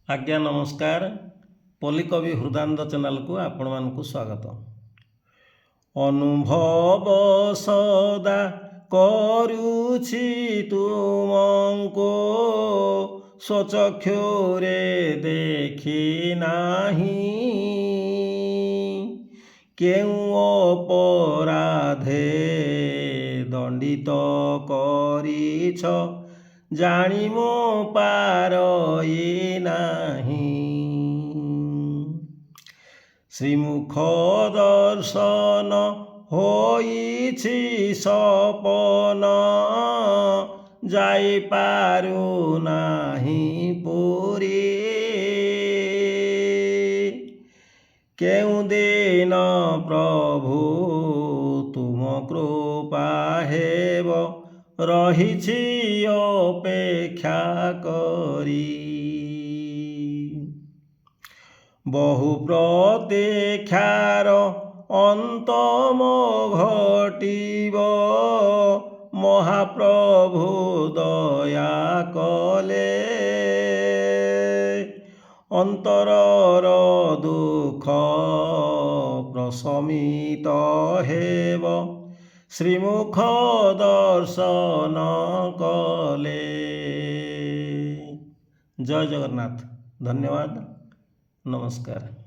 आज्ञा नमस्कार। पल्लीकवि हृदानंद चैनल को आपण मानकु स्वागत। अनुभव सदा करुछि तुमको स्वचक्षुरे देखि नाही, केउ अपराधे दंडित करिछ जानी मो पारई नाही। श्रीमुख दर्शन होइछि सपन जाई पारु नाही पुरी, केउ दिन प्रभु तुम कृपा हेब रहिछि अपेक्षा करी। बहु प्रतीक्षार अंत मो घटिब महाप्रभु दया कले, अंतरर दुख प्रशमित हेब श्रीमुख दर्शन कले। जय जगन्नाथ। धन्यवाद। नमस्कार।